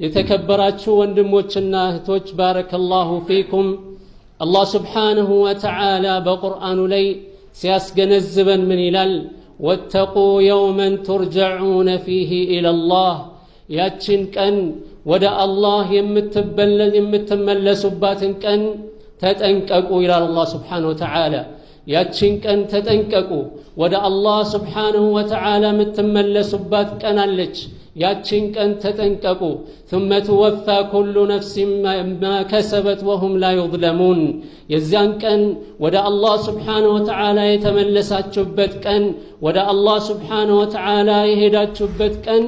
የተከበራችሁ ወንድሞችና እህቶች ባረከላሁ ፊኩም አላህ ስብሓንሁ ወተዓላ በቁርአኑ ላይ ሲያስገነዝበን ምን ይላል? ወተቁ የውመን ቱርጀዑነ ፊህ ኢለላህ ያችን ቀን ወደ አላህ የምትመለሱባትን ቀን ተጠንቀቁ ይላል አላህ ስብሓንሁ ወተዓላ። ያችን ቀን ተጠንቀቁ። ወደ አላህ ስብሓንሁ ወተዓላ የምትመለሱባት ቀን አለች። ያችን ቀን ተጠንቀቁ። ثم توفى كل نفس ما كسبت وهم لا يظلمون የዚያን ቀን ወደ አላህ ስብሓንሁ ወተዓላ የተመለሳችሁበት ቀን፣ ወደ አላህ ስብሓንሁ ወተዓላ የሄዳችሁበት ቀን፣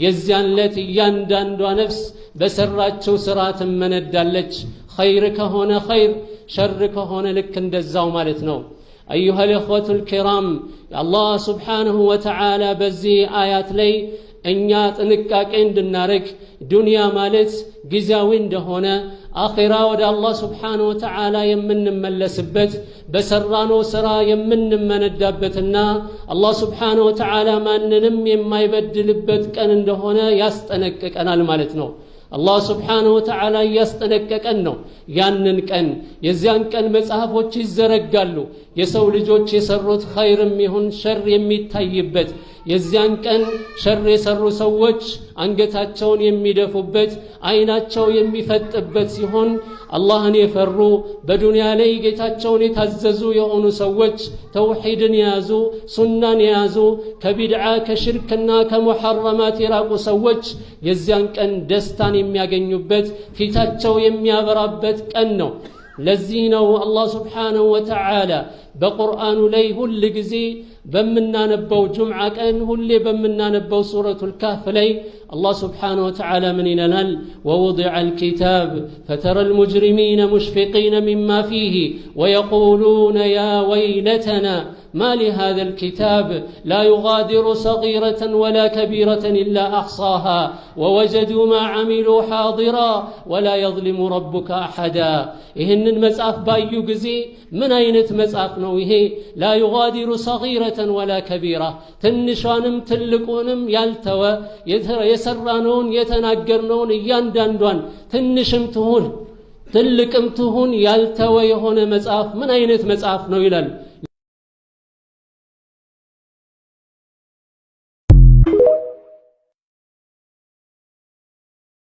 የዚያን ዕለት እያንዳንዷ ነፍስ በሰራችው ሥራ ትመነዳለች። ኸይር ከሆነ ኸይር፣ ሸር ከሆነ ልክ እንደዛው ማለት ነው። أيها الإخوة الكرام الله سبحانه وتعالى بزي آيات لي እኛ ጥንቃቄ እንድናረግ ዱንያ ማለት ጊዜያዊ እንደሆነ አኺራ ወደ አላህ ስብሓንሁ ወተዓላ የምንመለስበት በሰራነው ሥራ የምንመነዳበትና አላህ ስብሓንሁ ወተዓላ ማንንም የማይበድልበት ቀን እንደሆነ ያስጠነቅቀናል ማለት ነው። አላህ ስብሓንሁ ወተዓላ እያስጠነቀቀን ነው። ያንን ቀን የዚያን ቀን መጽሐፎች ይዘረጋሉ። የሰው ልጆች የሰሩት ኸይርም ይሁን ሸር የሚታይበት የዚያን ቀን ሸር የሰሩ ሰዎች አንገታቸውን የሚደፉበት አይናቸው የሚፈጥበት ሲሆን አላህን የፈሩ በዱንያ ላይ ጌታቸውን የታዘዙ የሆኑ ሰዎች ተውሂድን የያዙ ሱናን የያዙ ከቢድዓ ከሽርክና ከሙሐረማት የራቁ ሰዎች የዚያን ቀን ደስታን የሚያገኙበት ፊታቸው የሚያበራበት ቀን ነው። ለዚህ ነው አላህ ስብሓንሁ ወተዓላ በቁርአኑ ላይ ሁል ጊዜ በምናነበው ጁምዓ ቀን ሁሌ በምናነበው ሱረቱል ካህፍ ላይ الله سبحانه وتعالى من ينال ووضع الكتاب فترى المجرمين مشفقين مما فيه ويقولون يا ويلتنا ما لهذا الكتاب لا يغادر صغيرة ولا كبيرة إلا أحصاها ووجدوا ما عملوا حاضرا ولا يظلم ربك أحدا إهن المساف بايو قزي من أين مساف نويه لا يغادر صغيرة ولا كبيرة تنشانم تلقونم يالتوى يسرانون يتناقرنون يانداندوان تنشم تهون تلقم تهون يالتوى يهون مساف من أين مساف نو يلال